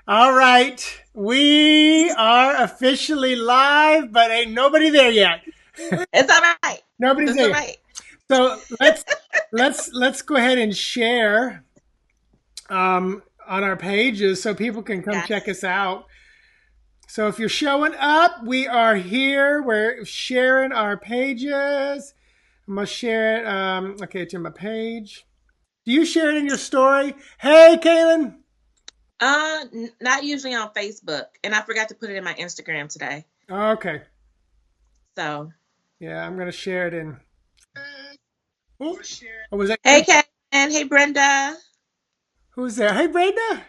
All right, we are officially live, but ain't nobody there yet. It's all right. Nobody's It's there all yet. right. So let's go ahead and share on our pages so people can come check Yes. us out. So if you're showing up, we are here. We're sharing our pages. I'm gonna share it. Okay, to my page. Do you share it in your story? Hey, Kaylin. Not usually on Facebook, and I forgot to put it in my Instagram today. Okay. So, Yeah, I'm gonna share it in. Oh, oh, was that hey, you? Ken. Hey, Brenda. Who's there? Hey, Brenda.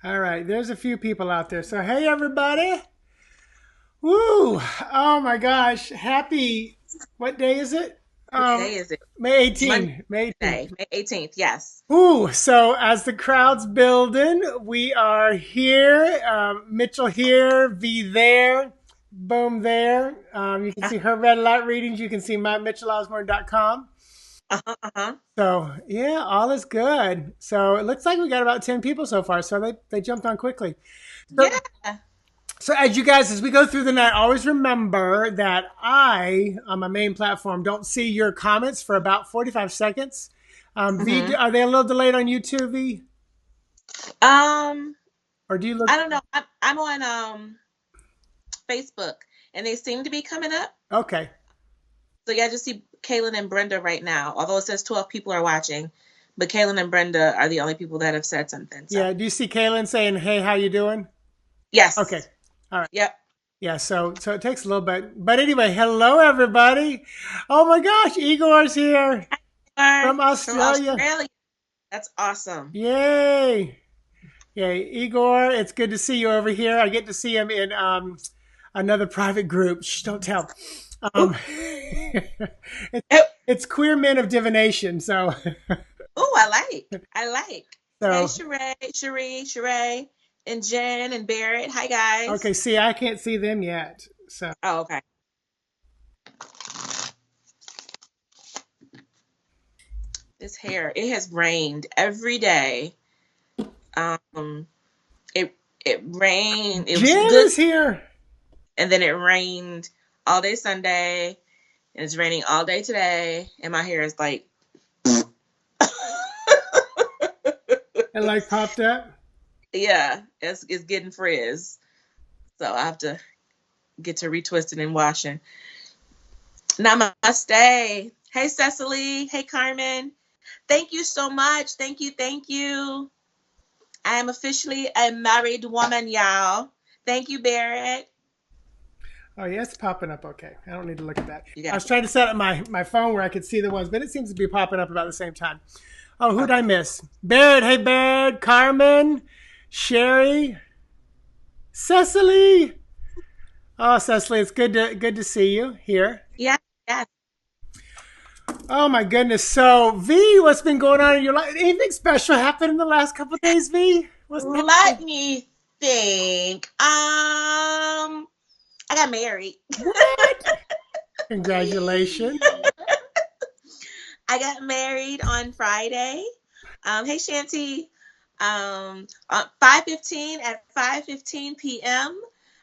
All right, there's a few people out there. So, hey, everybody. Woo! Oh my gosh! Happy. What day is it? What day is it? May Monday, 18th. May 18th. May 18th. Yes. Ooh! So as the crowd's building, we are here. Mitchell here. V there. Boom there. You can see her red light readings. You can see my MitchellOsborn.com. Uh-huh. So yeah, all is good. So it looks like we got about 10 people so far. So they jumped on quickly. So Yeah. So as you guys, as we go through the night, always remember that I, on my main platform, don't see your comments for about 45 seconds. V, hmm are they a little delayed on YouTube, V? Um, Or do you look? I don't know. I'm on Facebook, and they seem to be coming up. Okay. So yeah, I just see Kaylin and Brenda right now. Although it says 12 people are watching, but Kaylin and Brenda are the only people that have said something. So Yeah. Do you see Kaylin saying, hey, how you doing? Okay. yes. All right. Yep. Yeah, so it takes a little bit. But anyway, hello, everybody. Oh, my gosh. Igor's here from From Australia. Australia. That's awesome. Yay. Yay. Igor, it's good to see you over here. I get to see him in another private group. Shh, don't tell. Ooh, it's, oh, it's queer men of divination. So, ooh, I like. I like. Hey, so Sheree, and Jen and Barrett. Hi, guys. okay. See, I can't see them yet. So, Oh, okay. This hair, it has rained every day. Um, it it rained. It was Jen good, is here. and then it rained all day Sunday, and it's raining all day today, and my hair is like, And like popped up. yeah, it's getting frizz. So I have to get to retwisting and washing. Namaste. Hey, Cecily. Hey, Carmen. Thank you so much. Thank you. Thank you. I am officially a married woman, y'all. Thank you, Barrett. Oh, yeah, it's popping up. Okay. I don't need to look at that. You I got was trying to set up my phone where I could see the ones, but it seems to be popping up about the same time. Oh, who'd I okay. miss? Barrett. Hey, Barrett. Carmen. Sherry. Cecily. Oh, Cecily, it's good to see you here. Yeah, yeah. Oh my goodness. So, V, what's been going on in your life? Anything special happened in the last couple of days, V? What's been Let happening? me think. I got married. What? Congratulations. I got married on Friday. Hey, Shanti. On 5:15 at 5:15 p.m.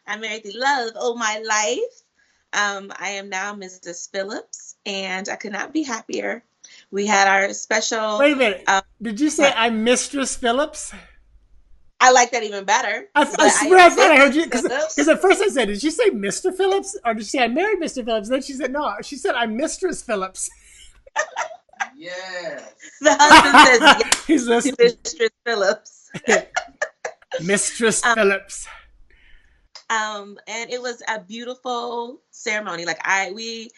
I married the love of my life. I am now Mrs. Phillips, and I could not be happier. We had our special. Wait a minute. Did you say What? I'm Mistress Phillips? I like that even better. I But I swear I am thought I heard Mrs. you because Phillips. at first I said, did she say Mr. Phillips or did she say I married Mr. Phillips? Then she said, no, she said I'm Mistress Phillips. Yes. The husband says yes He's to listening. Mistress Phillips. Mistress um, Phillips. and it was a beautiful ceremony. We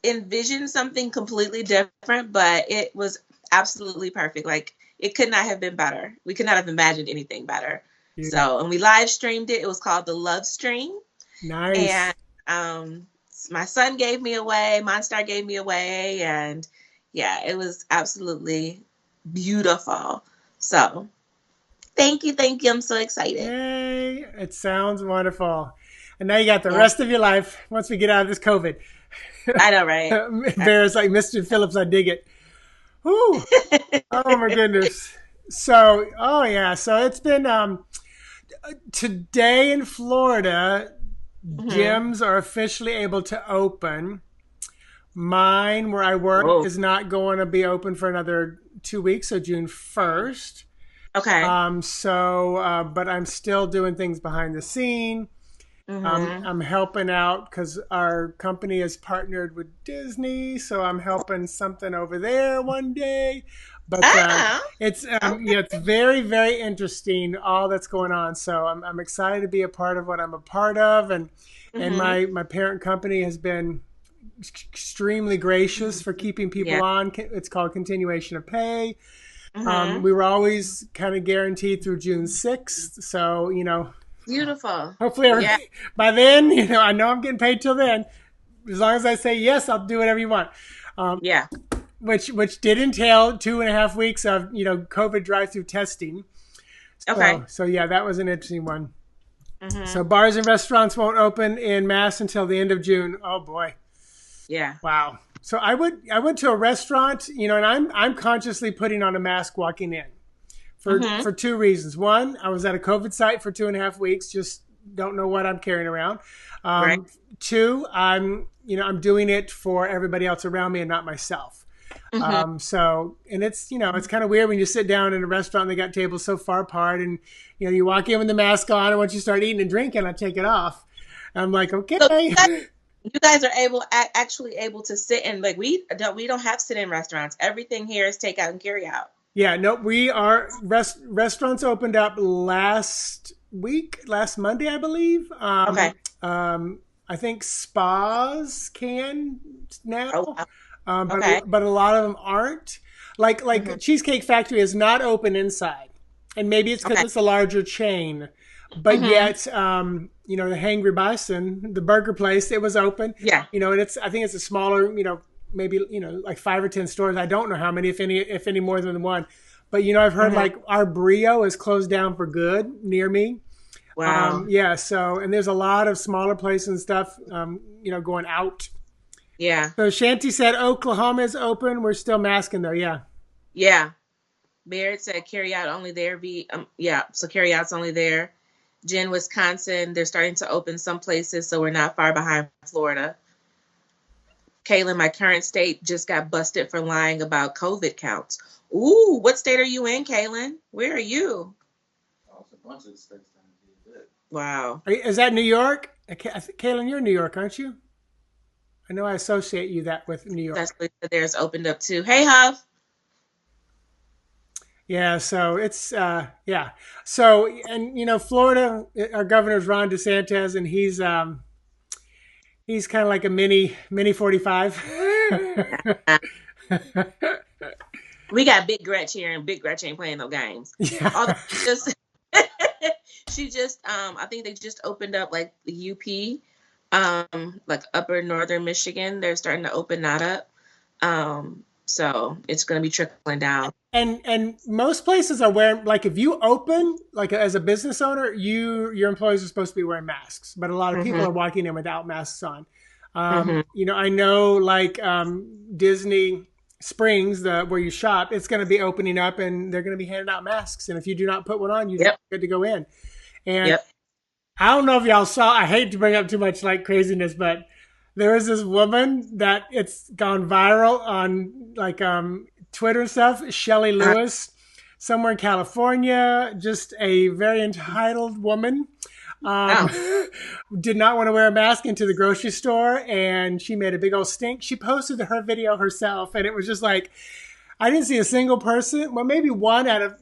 envisioned something completely different, but it was absolutely perfect. Like it could not have been better. We could not have imagined anything better. Beautiful. So, and we live streamed it. It was called the Love Stream, Nice. and my son gave me away. Monstar gave me away, and yeah, it was absolutely beautiful. So, thank you. I'm so excited. Yay. It sounds wonderful. And now you got the Yeah, rest of your life once we get out of this COVID. I know, right? Bear's like Mr. Phillips, I dig it. Whew. Oh my goodness. So, oh yeah, so it's been today in Florida, Mm-hmm. gyms are officially able to open. Mine, where I work, Whoa. is not going to be open for another 2 weeks, so June 1st. Okay. But I'm still doing things behind the scene. Mm-hmm. I'm helping out because our company is partnered with Disney, so I'm helping something over there one day. But Ah. yeah, Okay. it's very very interesting all that's going on. So I'm excited to be a part of what I'm a part of, and Mm-hmm. my parent company has been extremely gracious for keeping Yeah. people on. It's called continuation of pay. Mm-hmm. We were always kind of guaranteed through June 6th, so Beautiful. hopefully Yeah. by then, I know I'm getting paid till then. As long as I say yes, I'll do whatever you want. Yeah. Which did entail 2.5 weeks of COVID drive-through testing. Okay. So yeah, that was an interesting one. So Mm-hmm. bars and restaurants won't open in mass until the end of June. Oh boy, Yeah. wow. So I went to a restaurant, and I'm consciously putting on a mask walking in Mm-hmm. for two reasons. One, I was at a COVID site for 2.5 weeks, just don't know what I'm carrying around. Right. Two, I'm doing it for everybody else around me and not myself. Mm-hmm. And it's kind of weird when you sit down in a restaurant and they got tables so far apart, and you walk in with the mask on, and once you start eating and drinking, I take it off. I'm like, So okay. you guys are actually able to sit in, like, we don't have sit in restaurants. Everything here is takeout and carry out. Yeah, no, we are restaurants opened up last week, last Monday, I believe. Okay. I think spas can now, Oh wow. but Okay. a lot of them aren't. Mm-hmm. Like Cheesecake Factory is not open inside, and maybe it's because Okay. it's a larger chain. But Mm-hmm. yet, the Hangry Bison, the burger place, it was open. Yeah. And I think it's a smaller, maybe like 5 or 10 stores. I don't know how many, if any more than one. But I've heard Mm-hmm. like our Brio is closed down for good near me. Wow. Yeah, so and there's a lot of smaller places and stuff, going out. Yeah. So Shanti said Oklahoma is open. We're still masking though. Yeah. Yeah. Barrett said carry out only there. Yeah. So carry out's only there. Jen, Wisconsin, they're starting to open some places, so we're not far behind Florida. Kaylin, my current state just got busted for lying about COVID counts. Ooh, what state are you in, Kaylin? Where are you? Oh, a bunch of states down here. Wow. Is that New York? Kaylin, you're in New York, aren't you? I know I associate you that with New That's York. there's opened up too. Hey, Huff. Yeah, so it's yeah. So and Florida, our governor's Ron DeSantis, and he's kind of like a mini 45. We got Big Gretch here, and Big Gretch ain't playing no games. Although Yeah. she just I think they just opened up like the UP, like upper northern Michigan. They're starting to open that up. So it's gonna be trickling down. And most places are wearing, like, if you open like as a business owner, your employees are supposed to be wearing masks, but a lot of people Mm-hmm. are walking in without masks on. Mm-hmm. I know, like, Disney Springs, the where you shop, it's going to be opening up, and they're going to be handing out masks, and if you do not put one on, you're Yep. good to go in. And Yep. I don't know if y'all saw. I hate to bring up too much like craziness, but there was this woman that it's gone viral on, like, Twitter and stuff. Shelley Uh, Lewis, somewhere in California, just a very entitled woman. Um, oh. did not want to wear a mask into the grocery store, and she made a big old stink. She posted her video herself, and it was just like, I didn't see a single person. Well, maybe one out of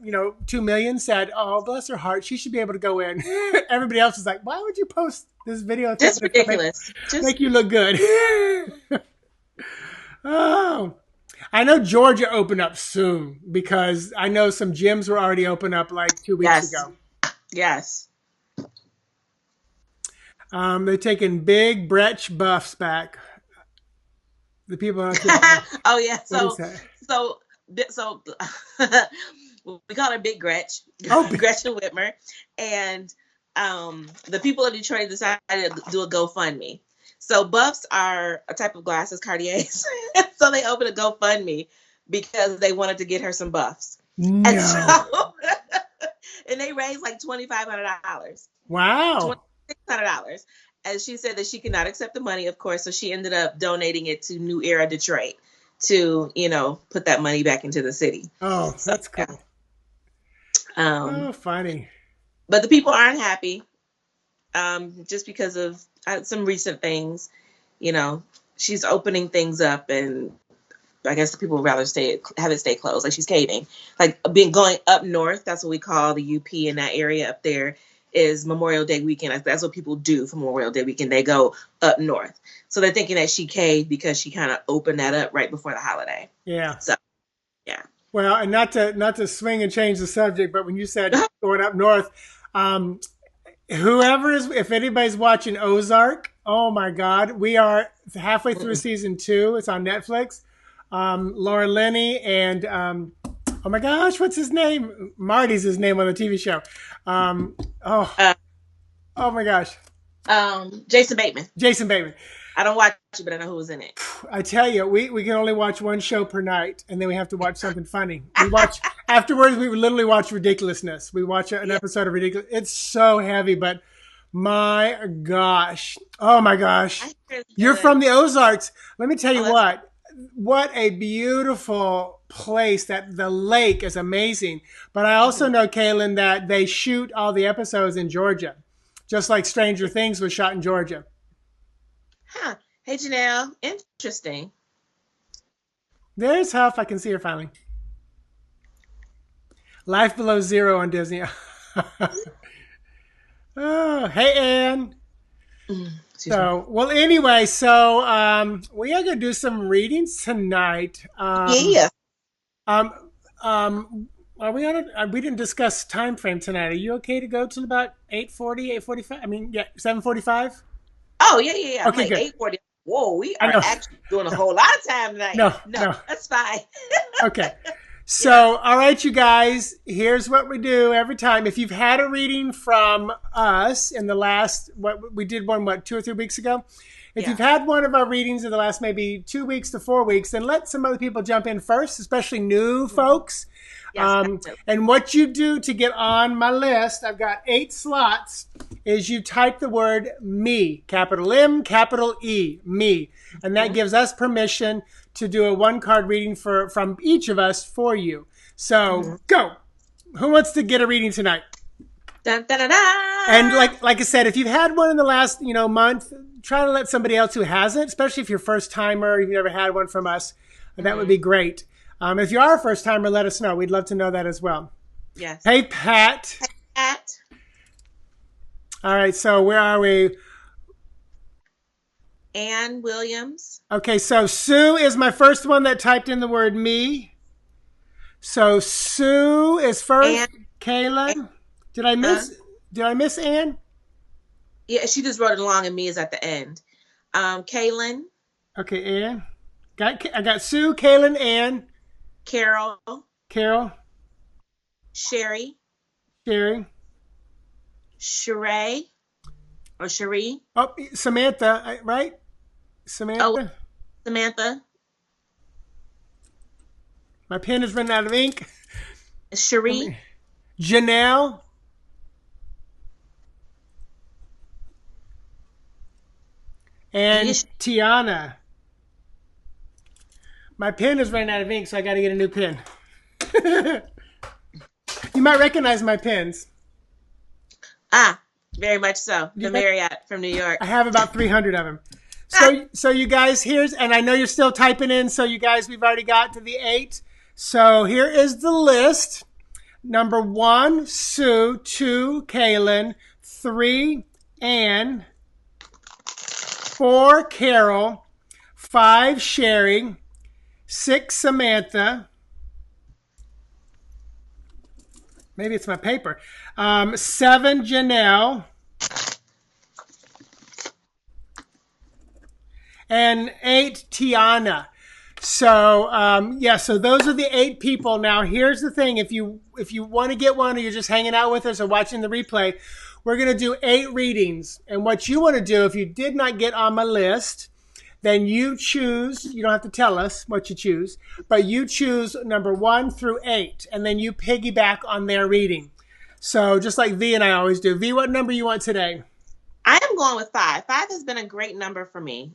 2 million said, "Oh, bless her heart, she should be able to go in." Everybody else was like, "Why would you post this video thinking Just it's gonna make ridiculous. Just make you look good?" Oh, I know Georgia opened up soon because I know some gyms were already open up like 2 weeks yes. ago. Yes. They're taking big Brecht buffs back. The people on Oh yeah. what is that? So so we call her Big Gretch, Oh, Gretchen Whitmer, and the people of Detroit decided to do a GoFundMe. So buffs are a type of glasses, Cartiers. So they opened a GoFundMe because they wanted to get her some buffs. And No. so, and they raised like $2,500, Wow. $2,600. And she said that she could not accept the money, of course. So she ended up donating it to New Era Detroit to, put that money back into the city. Oh, So, that's yeah. cool. Um, Oh, funny. but the people aren't happy, just because of some recent things. She's opening things up, and I guess the people would rather have it stay closed. Like, she's caving, like going up north. That's what we call the UP in that area up there. Is Memorial Day weekend. That's what people do for Memorial Day weekend. They go up north. So they're thinking that she caved because she kind of opened that up right before the holiday. Yeah. So, yeah. Well, and not to swing and change the subject, but when you said going up north, um, if anybody's watching Ozark, oh my God, we are halfway through season 2. It's on Netflix. Laura Linney and oh my gosh, what's his name? Marty's his name on the TV show. Oh my gosh, Jason Bateman. Jason Bateman. I don't watch it, but I know who was in it. I tell you, we can only watch one show per night, and then we have to watch something funny. We watch afterwards. We literally watch Ridiculousness. We watch an episode of Ridiculous. It's so heavy, but my gosh, oh my gosh, you're from the Ozarks. Let me tell you what a beautiful place. That the lake is amazing. But I also know, Kaylin, that they shoot all the episodes in Georgia, just like Stranger Things was shot in Georgia. Huh. Hey, Janelle. Interesting. There's Huff. I can see her finally. Life Below Zero on Disney. Oh, hey, Ann. So, well, anyway, so we are going to do some readings tonight. Yeah. Are we on it? We didn't discuss time frame tonight. Are you okay to go till about 8:40, 8:45? I mean, yeah, 7:45? Oh, yeah. Okay, like good. 8:40. Whoa, we are actually doing a whole lot of time tonight. No, that's fine. Okay. So, all right, you guys, here's what we do every time. If you've had a reading from us in the last, we did one, 2 or 3 weeks ago? If you've had one of our readings in the last maybe 2 weeks to 4 weeks, then let some other people jump in first, especially new folks. Yes, and what you do to get on my list, I've got 8 slots, is you type the word me, capital M, capital E, me. And that gives us permission to do a 1-card reading from each of us for you. So go. Who wants to get a reading tonight? Dun, dun, dun, dun. And like I said, if you've had one in the last month, try to let somebody else who hasn't, especially if you're first timer, you've never had one from us, that would be great. If you are a first timer, let us know. We'd love to know that as well. Yes. Hey, Pat. Hey, Pat. All right, so where are we? Ann Williams. Okay, so Sue is my first one that typed in the word me. So Sue is first. Kaylin. Did I miss Ann? Yeah, she just wrote it along, and me is at the end. Kaylin. Okay, Ann. I got Sue, Kaylin, Ann. Carol. Sherry. Sherry. Sheree. Or Cherie. Oh, Samantha, right? Samantha. Oh, Samantha. My pen is running out of ink. Cherie. Janelle. And Tiana. My pen is running out of ink, so I got to get a new pen. You might recognize my pens. Very much so. The Marriott from New York. I have about 300 of them. So you guys, and I know you're still typing in, so you guys, we've already got to the 8. So here is the list. Number 1, Sue. 2, Kaylin. 3, Ann. 4, Carol. 5, Sherry. 6, Samantha. Maybe it's my paper. 7, Janelle. And 8, Tiana. So, so those are the 8 people. Now, here's the thing. If you want to get one, or you're just hanging out with us or watching the replay, we're going to do 8 readings. And what you want to do, if you did not get on my list, then you choose, you don't have to tell us what you choose, but you choose number 1 through 8, and then you piggyback on their reading. So just like V and I always do. V, what number you want today? I am going with 5. 5 has been a great number for me.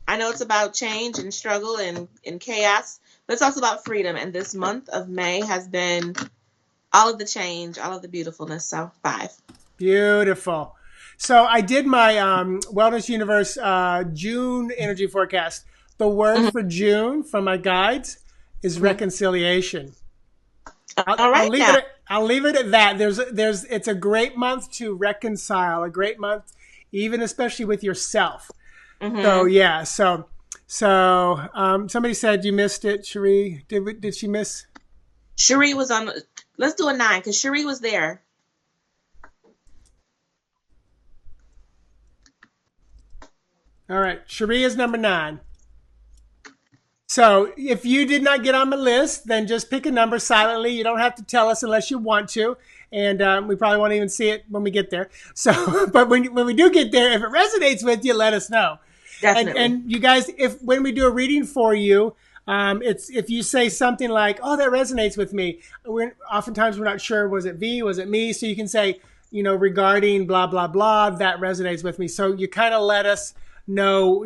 I know it's about change and struggle and chaos, but it's also about freedom. And this month of May has been all of the change, all of the beautifulness. So 5. Beautiful. So I did my Wellness Universe June energy forecast. The word for June from my guides is reconciliation. I'll leave it at that. It's a great month to reconcile, a great month, even especially with yourself. So yeah, so somebody said you missed it, Cherie. Did she miss? Cherie was on. Let's do a 9 because Cherie was there. All right, Cherie is number 9. So if you did not get on the list, then just pick a number silently. You don't have to tell us unless you want to. And we probably won't even see it when we get there. So, but when we do get there, if it resonates with you, let us know. Definitely. And you guys, when we do a reading for you, it's if you say something like, "Oh, that resonates with me." Oftentimes we're not sure, was it V, was it me? So you can say, regarding blah blah blah, that resonates with me. So you kind of let us know,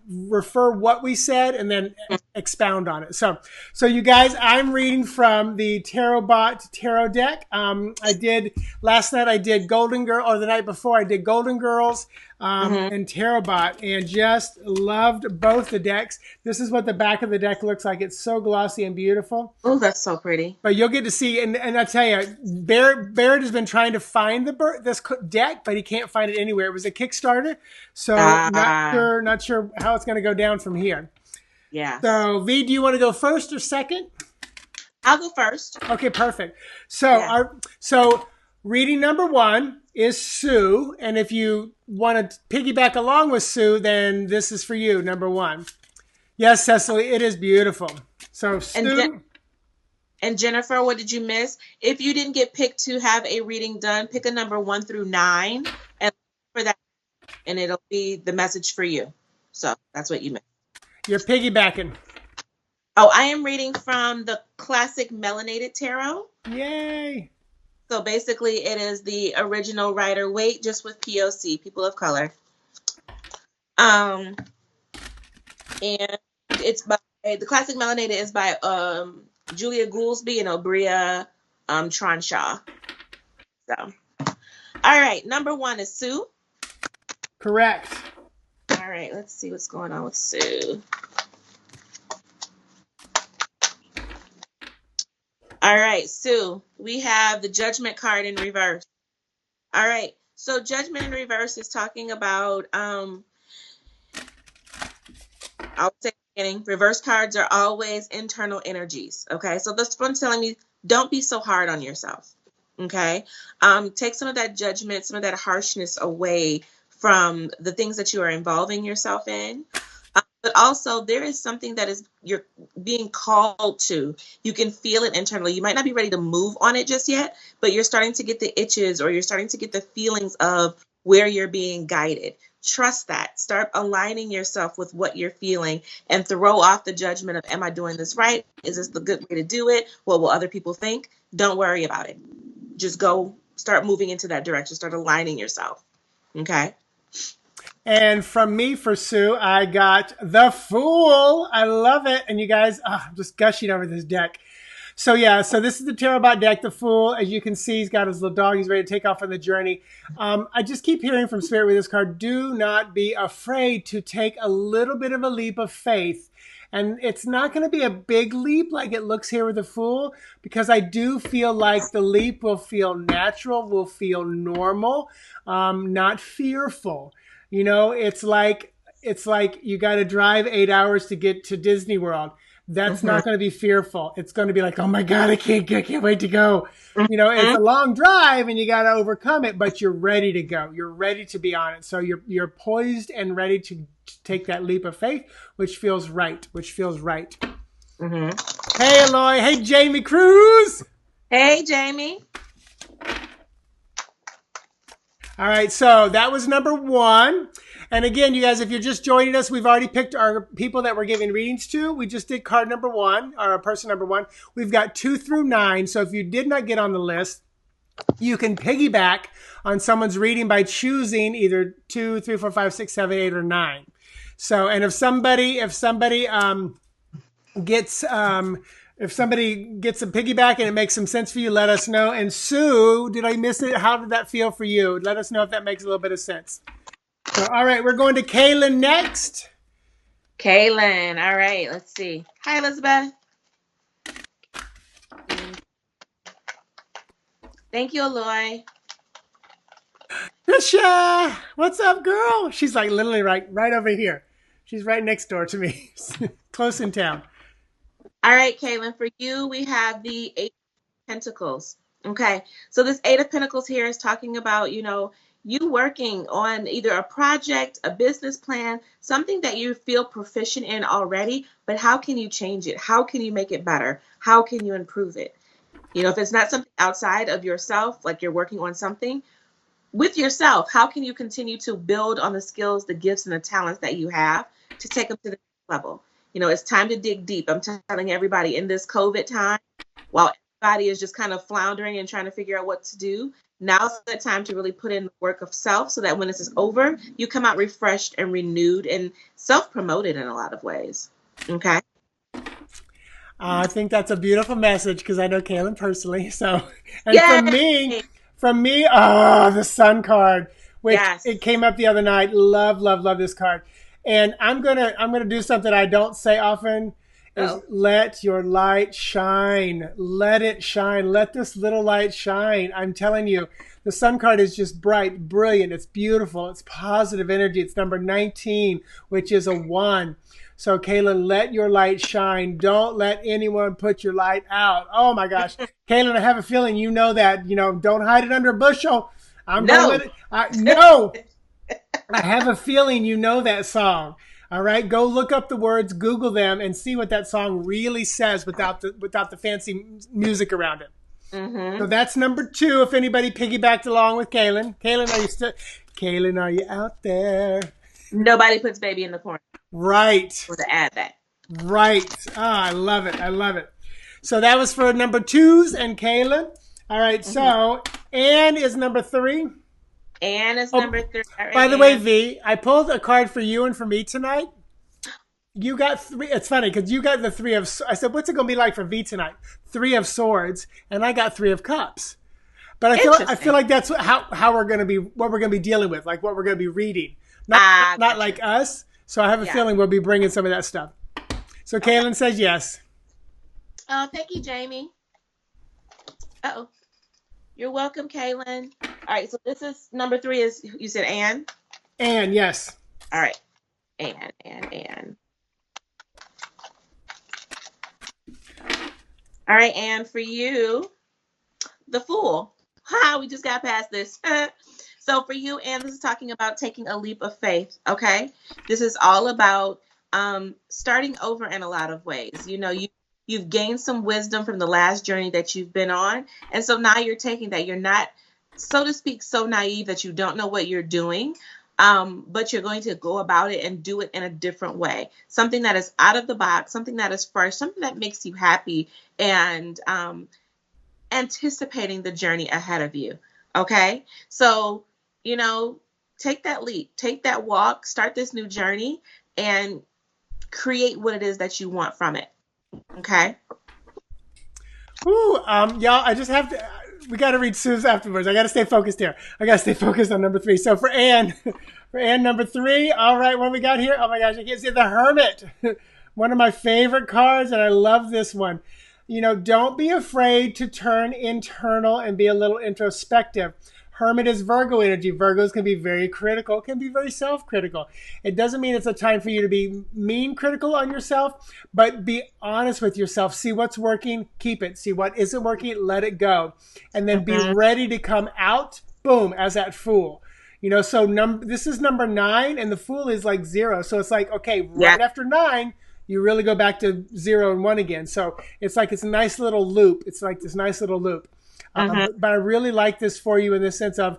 refer what we said and then expound on it. So you guys, I'm reading from the TarotBot tarot deck. Last night I did Golden Girl, or the night before I did Golden Girls and TarotBot, and just loved both the decks. This is what the back of the deck looks like. It's so glossy and beautiful. Oh, that's so pretty. But you'll get to see, and I tell you, Barrett has been trying to find this deck, but he can't find it anywhere. It was a Kickstarter, so not sure how it's going to go down from here. Yeah. So V, do you want to go first or second? I'll go first. Okay, perfect. So reading number 1 is Sue, and if you want to piggyback along with Sue, then this is for you, number 1. Yes, Cecily, it is beautiful. So Sue. And Jennifer, what did you miss? If you didn't get picked to have a reading done, pick a number 1 through 9, and for that, and it'll be the message for you. So that's what you missed. You're piggybacking. Oh, I am reading from the classic Melanated Tarot. Yay! So basically, it is the original Rider-Waite, just with POC, people of color. And it's by the classic Melanated is by Julia Goolsby and Obria Tronshaw. So, all right, number 1 is Sue. Correct. All right, let's see what's going on with Sue. All right, Sue, we have the Judgment card in reverse. All right, so Judgment in reverse is talking about, I'll say beginning, reverse cards are always internal energies, okay? So this one's telling me, don't be so hard on yourself, okay? Take some of that judgment, some of that harshness away from the things that you are involving yourself in. But also there is something that you're being called to. You can feel it internally. You might not be ready to move on it just yet, but you're starting to get the itches, or you're starting to get the feelings of where you're being guided. Trust that. Start aligning yourself with what you're feeling and throw off the judgment of, am I doing this right? Is this the good way to do it? What will other people think? Don't worry about it. Just go start moving into that direction. Start aligning yourself. Okay. And from me for Sue, I got the Fool. I love it. And you guys, I'm just gushing over this deck. So yeah, so this is the TarotBot deck, the Fool. As you can see, he's got his little dog. He's ready to take off on the journey. I just keep hearing from Spirit with this card, do not be afraid to take a little bit of a leap of faith. And it's not going to be a big leap like it looks here with the Fool, because I do feel like the leap will feel natural, will feel normal, not fearful. It's like you got to drive 8 hours to get to Disney World. That's not going to be fearful. It's going to be like, oh my God, I can't wait to go. It's a long drive and you got to overcome it, but you're ready to go. You're ready to be on it. So you're poised and ready to take that leap of faith, which feels right. Hey, Eloy. Hey, Jamie Cruz. Hey, Jamie. All right, so that was number 1. And again, you guys, if you're just joining us, we've already picked our people that we're giving readings to. We just did card number 1, or person number 1. We've got 2 through 9. So if you did not get on the list, you can piggyback on someone's reading by choosing either 2, 3, 4, 5, 6, 7, 8, or 9. So, and if somebody gets a piggyback and it makes some sense for you, let us know. And Sue, did I miss it? How did that feel for you? Let us know if that makes a little bit of sense. So, all right, we're going to Kaylin next. Kaylin, all right, let's see. Hi, Elizabeth. Thank you, Aloy. Trisha, what's up, girl? She's like literally right over here. She's right next door to me, close in town. All right, Kaylin, for you, we have the 8 of Pentacles. Okay, so this 8 of Pentacles here is talking about, you working on either a project, a business plan, something that you feel proficient in already, but how can you change it? How can you make it better? How can you improve it? If it's not something outside of yourself, like you're working on something with yourself, how can you continue to build on the skills, the gifts, and the talents that you have to take them to the next level? It's time to dig deep. I'm telling everybody in this COVID time, while everybody is just kind of floundering and trying to figure out what to do, now's the time to really put in the work of self so that when this is over, you come out refreshed and renewed and self-promoted in a lot of ways. Okay? I think that's a beautiful message because I know Kaylin personally. So, and Yay! from me, the Sun card, which it came up the other night. Love, love, love this card. And I'm gonna do something I don't say often. Is let your light shine. Let it shine. Let this little light shine. I'm telling you, the Sun card is just bright, brilliant. It's beautiful. It's positive energy. It's number 19, which is a 1. So, Kaylin, let your light shine. Don't let anyone put your light out. Oh, my gosh. Kaylin, I have a feeling you know that. Don't hide it under a bushel. No. I have a feeling you know that song. All right? Go look up the words, Google them, and see what that song really says without the fancy music around it. Mm-hmm. So that's number 2, if anybody piggybacked along with Kaylin. Kaylin, are you out there? Nobody puts baby in the corner. Right. To add that. Right. I love it. I love it. So that was for number 2s and Kaylin. All right. Mm-hmm. So Anne is number 3. Anne is number 3. Right, by the way, V, I pulled a card for you and for me tonight. You got 3. It's funny because you got the 3 of. I said, what's it going to be like for V tonight? 3 of Swords, and I got 3 of Cups. But I feel like that's how we're going to be, what we're going to be dealing with, like what we're going to be reading. Not like us. So I have a feeling we'll be bringing some of that stuff. So Kaylin says yes. Oh, thank you, Jamie. Uh-oh. You're welcome, Kaylin. All right, so this is number 3 is, you said Anne? Anne, yes. All right. Anne. All right, Anne, for you, the Fool. We just got past this. So for you, Anne, this is talking about taking a leap of faith, okay? This is all about starting over in a lot of ways. You've gained some wisdom from the last journey that you've been on. And so now you're taking that. You're not, so to speak, so naive that you don't know what you're doing, but you're going to go about it and do it in a different way. Something that is out of the box, something that is fresh, something that makes you happy, and anticipating the journey ahead of you, okay? So, take that leap, take that walk, start this new journey, and create what it is that you want from it. Okay. Ooh, y'all, I just have to, we got to read Sue's afterwards. I got to stay focused here. I got to stay focused on number 3. So for Anne, number 3, all right, what we got here? Oh my gosh, I can't see the Hermit. One of my favorite cards, and I love this one. Don't be afraid to turn internal and be a little introspective. Hermit is Virgo energy. Virgos can be very critical, can be very self-critical. It doesn't mean it's a time for you to be mean critical on yourself, but be honest with yourself. See what's working, keep it. See what isn't working, let it go. And then be ready to come out, boom, as that Fool. So this is number 9, and the Fool is like 0. So it's like, okay, right after 9, you really go back to 0 and 1 again. So it's like it's a nice little loop. It's like this nice little loop. But I really like this for you in the sense of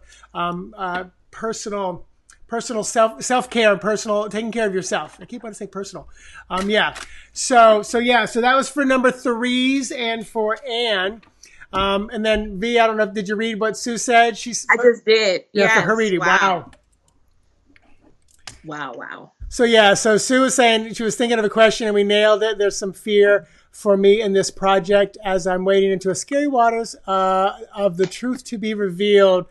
personal personal self-care, personal taking care of yourself. I keep wanting to say personal. Yeah. So that was for number 3s and for Anne. And then V, I don't know, did you read what Sue said? I just did. Yeah, Yes. for her reading. Wow. Wow. So Sue was saying she was thinking of a question and we nailed it. There's some fear for me in this project as I'm wading into a scary waters of the truth to be revealed.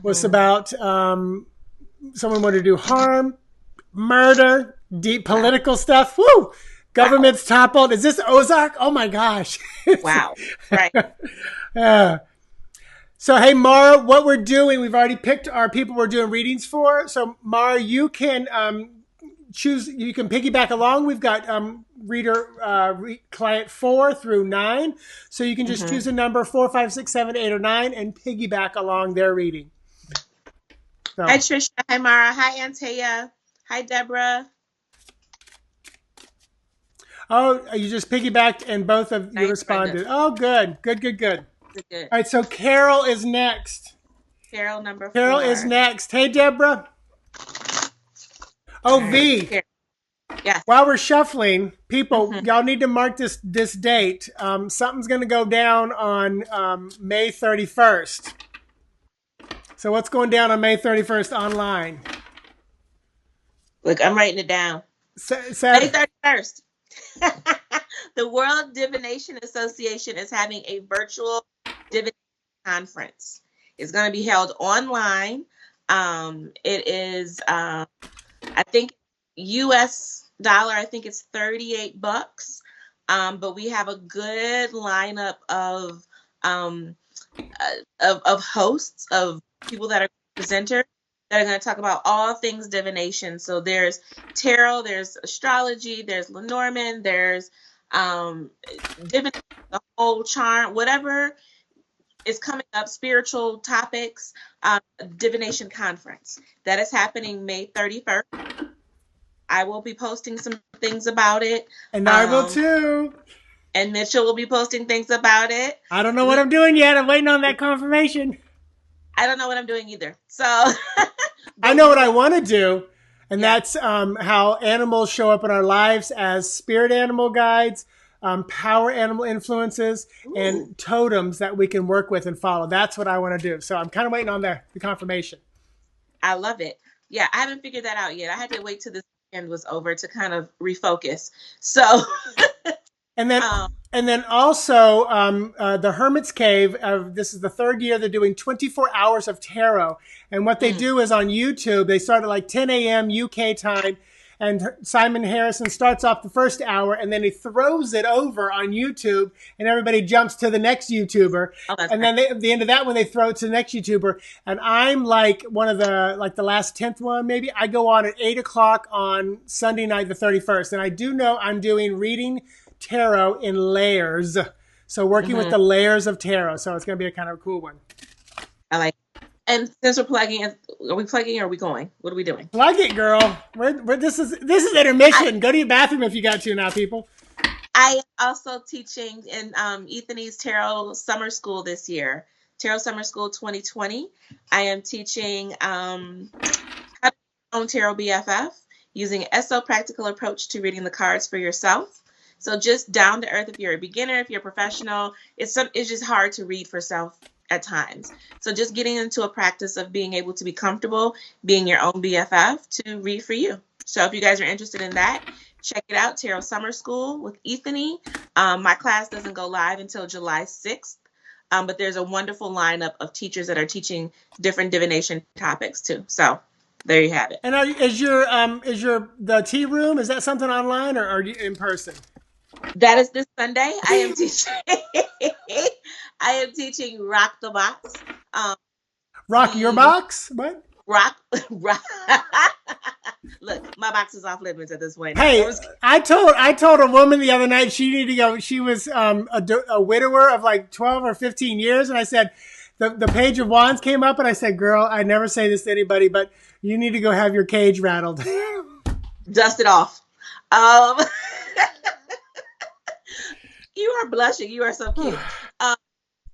Was about someone wanted to do harm, murder, deep political stuff. Woo! Government's toppled. Is this Ozark? Oh my gosh. Wow. Right. So, hey, Mara, what we're doing, we've already picked our people we're doing readings for. So, Mara, you can choose, you can piggyback along. We've got client 4 through 9. So you can just choose a number 4, 5, 6, 7, 8, or 9 and piggyback along their reading. So. Hi, Trisha. Hi, Mara. Hi, Antea. Hi, Deborah. Oh, you just piggybacked and both of you responded. Oh, good. Good. All right, so Carol is next. Carol, number 4. Carol is next. Hey, Deborah. Oh, V. Here. Yes. While we're shuffling, people, y'all need to mark this date. Something's going to go down on May 31st. So what's going down on May 31st online? Look, I'm writing it down. May 31st. The World Divination Association is having a virtual divination conference. It's going to be held online. It is, I think, US dollar. I think it's $38. But we have a good lineup of hosts, of people that are presenters that are going to talk about all things divination. So there's tarot, there's astrology, there's Lenormand, there's divination, the whole charm, whatever is coming up, spiritual topics, divination conference. That is happening May 31st. I will be posting some things about it. And I will too. And Mitchell will be posting things about it. I don't know what I'm doing yet. I'm waiting on that confirmation. I don't know what I'm doing either. So I know what I want to do. And that's how animals show up in our lives as spirit animal guides, power animal influences, and totems that we can work with and follow. That's what I want to do. So I'm kind of waiting on the confirmation. I love it. Yeah, I haven't figured that out yet. I had to wait till this weekend was over to kind of refocus. So and then also the Hermit's Cave. This is the 3rd year they're doing 24 hours of tarot. And what they do is on YouTube, they start at like 10 a.m. UK time. And Simon Harrison starts off the first hour and then he throws it over on YouTube and everybody jumps to the next YouTuber. And then at the end of that one, they throw it to the next YouTuber. And I'm like one of the last 10th one, maybe. I go on at 8 o'clock on Sunday night, the 31st. And I do know I'm doing reading tarot in layers. So working with the layers of tarot. So it's going to be a kind of cool one. I like it. And since we're plugging, are we plugging or are we going? What are we doing? Plug it, girl. This is intermission. Go to your bathroom if you got to now, people. I am also teaching in Ethany's Tarot Summer School this year. Tarot Summer School 2020. I am teaching how to own Tarot BFF using an SO practical approach to reading the cards for yourself. So just down to earth if you're a beginner, if you're a professional, it's just hard to read for self at times. So just getting into a practice of being able to be comfortable, being your own BFF to read for you. So if you guys are interested in that, check it out, Tarot Summer School with Ethany. My class doesn't go live until July 6th, but there's a wonderful lineup of teachers that are teaching different divination topics too. So there you have it. And is the tea room, is that something online or are you in person? That is this Sunday. I am teaching Rock the Box. Rock your box? What? Rock. Look, my box is off limits at this point. Hey, I told a woman the other night she needed to go. She was a widower of like 12 or 15 years. And I said, the Page of Wands came up and I said, girl, I never say this to anybody, but you need to go have your cage rattled. Dust it off. You are blushing. You are so cute.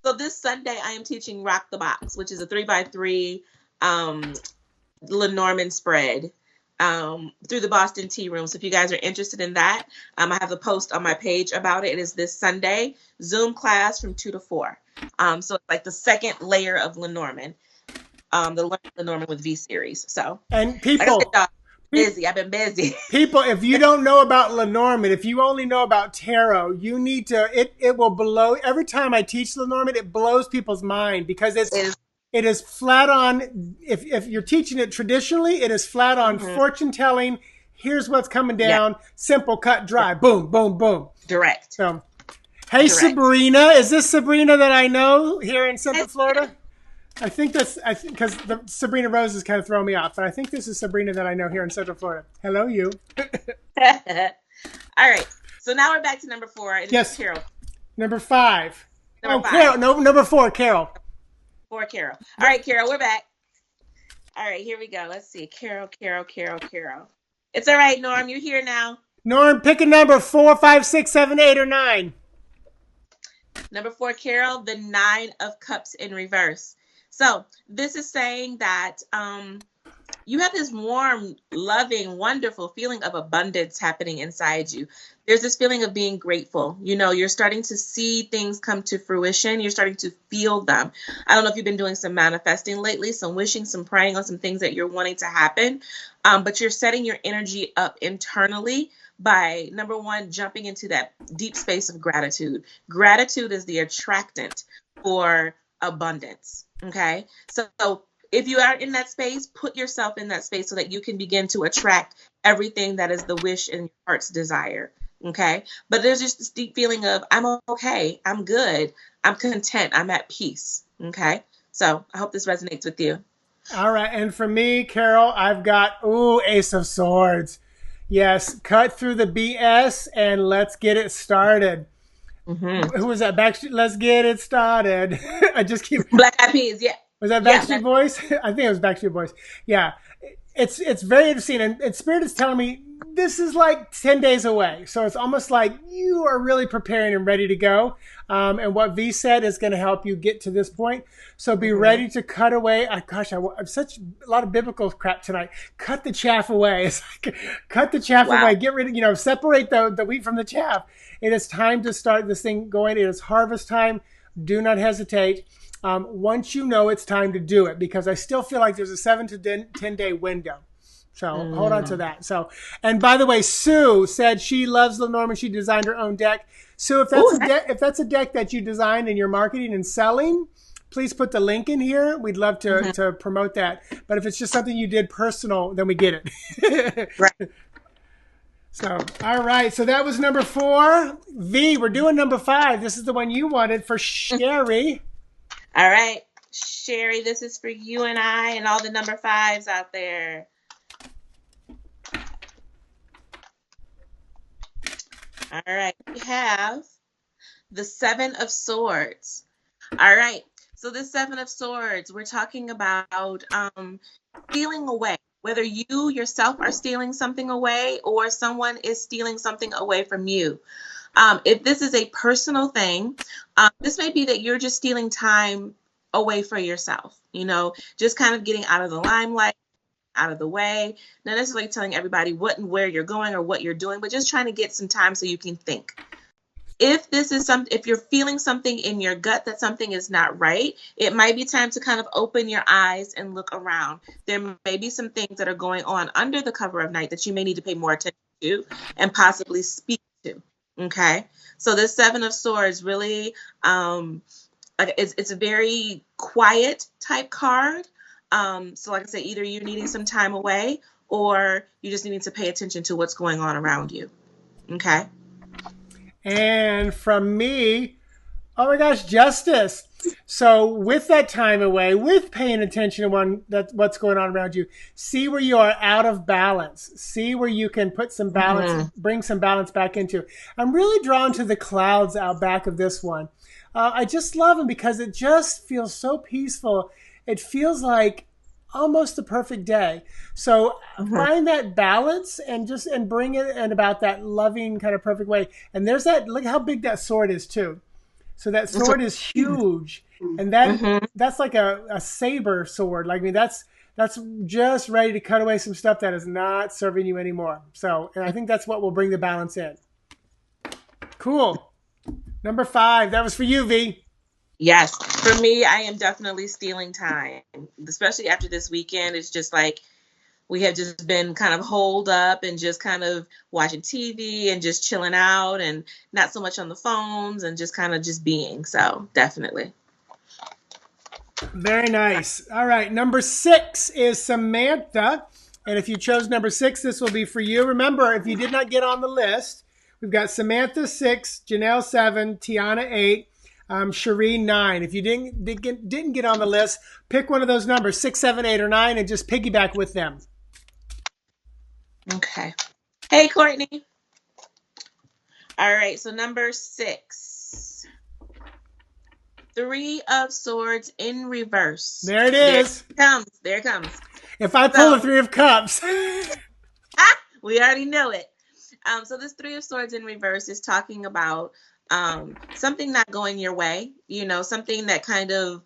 So this Sunday, I am teaching Rock the Box, which is a 3x3 Lenormand spread through the Boston Tea Room. So if you guys are interested in that, I have a post on my page about it. It is this Sunday, Zoom class from 2 to 4. So it's like the second layer of Lenormand, the Lenormand with V series. So, And like I said, people, y'all, busy. I've been busy. people, if you don't know about Lenormand, if you only know about tarot, you need to. It will blow. Every time I teach Lenormand, it blows people's mind because it is flat on. If you're teaching it traditionally, it is flat on fortune telling. Here's what's coming down. Simple, cut, dry. Boom, boom, boom. Direct. So, hey, Sabrina, is this Sabrina that I know here in Central Florida? I think that's because the Sabrina Rose is kind of throwing me off, but I think this is Sabrina that I know here in Central Florida. Hello, you. All right. So now we're back to number 4. And yes. Carol. Number 5. Number 5. Carol. No, number 4, Carol. 4, Carol. All right, Carol, we're back. All right, here we go. Let's see. Carol. It's all right, Norm. You're here now. Norm, pick a number 4, 5, 6, 7, 8, or 9. Number 4, Carol, the 9 of Cups in reverse. So this is saying that you have this warm, loving, wonderful feeling of abundance happening inside you. There's this feeling of being grateful. You know, you're starting to see things come to fruition. You're starting to feel them. I don't know if you've been doing some manifesting lately, some wishing, some praying on some things that you're wanting to happen. But you're setting your energy up internally by, number 1, jumping into that deep space of gratitude. Gratitude is the attractant for abundance. Okay. So if you are in that space, put yourself in that space so that you can begin to attract everything that is the wish and your heart's desire. Okay. But there's just this deep feeling of, I'm okay. I'm good. I'm content. I'm at peace. Okay. So I hope this resonates with you. All right. And for me, Carol, I've got, Ace of Swords. Yes. Cut through the BS and let's get it started. Who was that? Backstreet. Let's get it started. I just keep Black Eyed Peas. Yeah. Was that Backstreet Boys? I think it was Backstreet Boys. Yeah. It's very interesting. And Spirit is telling me this is like 10 days away. So it's almost like you are really preparing and ready to go. And what V said is going to help you get to this point. So be ready to cut away. I'm such a lot of biblical crap tonight. Cut the chaff away. It's like, cut the chaff away. Get rid of, separate the wheat from the chaff. It is time to start this thing going. It is harvest time. Do not hesitate. Once you know it's time to do it, because I still feel like there's a 7 to 10 day window. So hold on to that. So, and by the way, Sue said she loves Lenormand. She designed her own deck. Sue, if that's a deck that you designed and you're marketing and selling, please put the link in here. We'd love to promote that. But if it's just something you did personal, then we get it. Right. So, all right. So that was number 4. V, we're doing number 5. This is the one you wanted for Sherry. All right, Sherry, this is for you and I and all the number 5s out there. All right, we have the 7 of Swords. All right, so the 7 of Swords, we're talking about stealing away, whether you yourself are stealing something away or someone is stealing something away from you. If this is a personal thing, this may be that you're just stealing time away for yourself, just kind of getting out of the limelight, out of the way, not necessarily telling everybody what and where you're going or what you're doing, but just trying to get some time so you can think. If this is if you're feeling something in your gut that something is not right, it might be time to kind of open your eyes and look around. There may be some things that are going on under the cover of night that you may need to pay more attention to and possibly speak to. Okay, so the 7 of Swords really, it's a very quiet type card. So like I said, either you're needing some time away or you just needing to pay attention to what's going on around you. Okay. And from me, oh my gosh, Justice. So with that time away, with paying attention to what's going on around you, see where you are out of balance. See where you can put some balance, bring some balance back into. I'm really drawn to the clouds out back of this one. I just love them because it just feels so peaceful. It feels like almost the perfect day. So find that balance and bring it in about that loving kind of perfect way. And there's that, look how big that sword is too. So that sword is huge. And that's like a saber sword. Like, I mean, That's just ready to cut away some stuff that is not serving you anymore. So, and I think that's what will bring the balance in. Cool. Number 5. That was for you, V. Yes, for me, I am definitely stealing time, especially after this weekend. It's just like we have just been kind of holed up and just kind of watching TV and just chilling out and not so much on the phones and just kind of just being. So definitely. Very nice. All right. Number 6 is Samantha. And if you chose number 6, this will be for you. Remember, if you did not get on the list, we've got Samantha 6, Janelle 7, Tiana 8, Sheree 9. If you didn't get on the list, pick one of those numbers, 6, 7, 8, or 9, and just piggyback with them. Okay. Hey, Courtney. All right. So number 6. 3 of Swords in reverse. There it is. There it comes. If I pull the 3 of Cups. We already know it. So this 3 of Swords in reverse is talking about something not going your way, something that kind of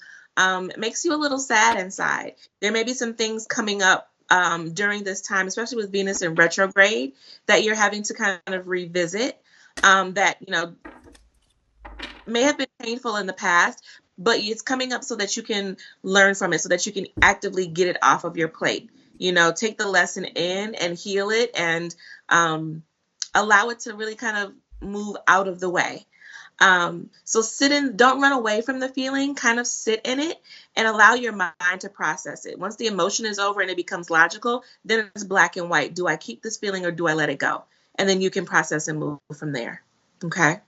makes you a little sad inside. There may be some things coming up during this time, especially with Venus in retrograde, that you're having to kind of revisit that, may have been painful in the past, but it's coming up so that you can learn from it, so that you can actively get it off of your plate. Take the lesson in and heal it and allow it to really kind of move out of the way. So don't run away from the feeling, kind of sit in it and allow your mind to process it. Once the emotion is over and it becomes logical, then it's black and white. Do I keep this feeling or do I let it go? And then you can process and move from there. Okay.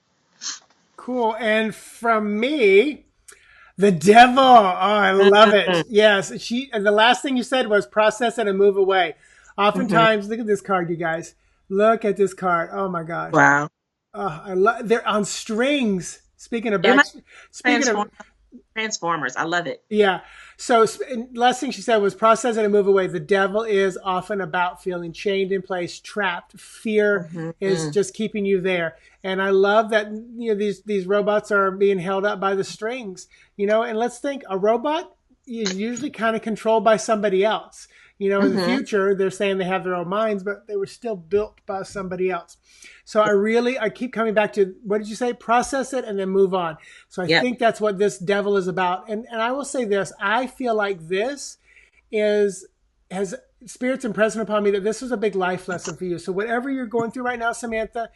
Cool. And from me, the devil. Oh, I love it. Yes. The last thing you said was process it and move away. Oftentimes, look at this card, you guys. Look at this card. Oh my gosh. Wow. They're on strings. Speaking of Transformers. I love it. Yeah. So last thing she said was process it and move away. The devil is often about feeling chained in place, trapped. Fear is just keeping you there. And I love that these robots are being held up by the strings. And let's think, a robot is usually kind of controlled by somebody else. In the future, they're saying they have their own minds, but they were still built by somebody else. So I keep coming back to, what did you say? Process it and then move on. So I think that's what this devil is about. And I will say this, I feel like this has spirits impressing upon me that this was a big life lesson for you. So whatever you're going through right now, Samantha,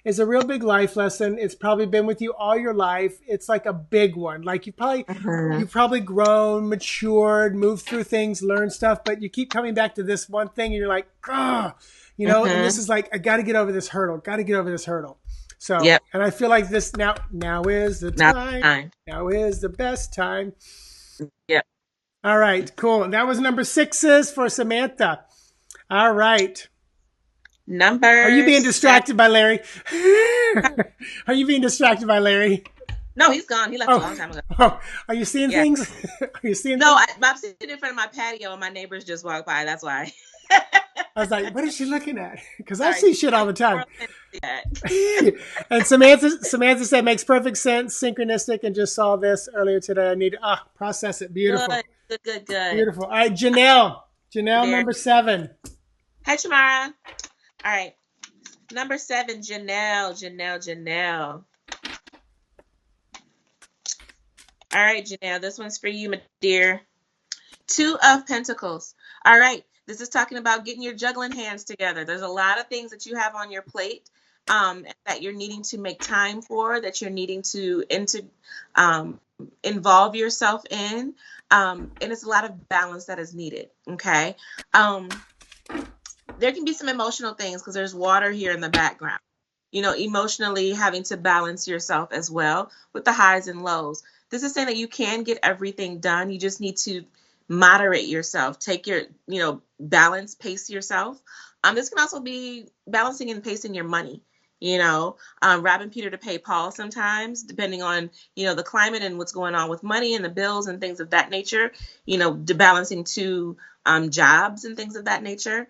is a real big life lesson. It's probably been with you all your life. It's like a big one. Like you've probably grown, matured, moved through things, learned stuff, but you keep coming back to this one thing and you're like, and this is like, I got to get over this hurdle. So, and I feel like this now is the time. Now is the best time. Yep. All right, cool. And that was number 6 for Samantha. All right. Are you being distracted by Larry? Are you being distracted by Larry? No, he's gone. He left a long time ago. Oh, are you seeing things? Are you seeing No, things? I'm sitting in front of my patio and my neighbors just walked by. That's why. I was like, what is she looking at? Because I see shit all the time. And Samantha said, makes perfect sense, synchronistic, and just saw this earlier today. I need to process it. Beautiful. Good. Beautiful. All right, Janelle, number 7. Hi, Tamara. All right. Number 7, Janelle. All right, Janelle, this one's for you, my dear. 2 of Pentacles. All right. This is talking about getting your juggling hands together. There's a lot of things that you have on your plate that you're needing to make time for, that you're needing to involve yourself in. And it's a lot of balance that is needed. Okay. There can be some emotional things because there's water here in the background. Emotionally having to balance yourself as well with the highs and lows. This is saying that you can get everything done. You just need to moderate yourself. Take your, balance, pace yourself. This can also be balancing and pacing your money. Robbing Peter to pay Paul sometimes, depending on, the climate and what's going on with money and the bills and things of that nature, balancing two jobs and things of that nature.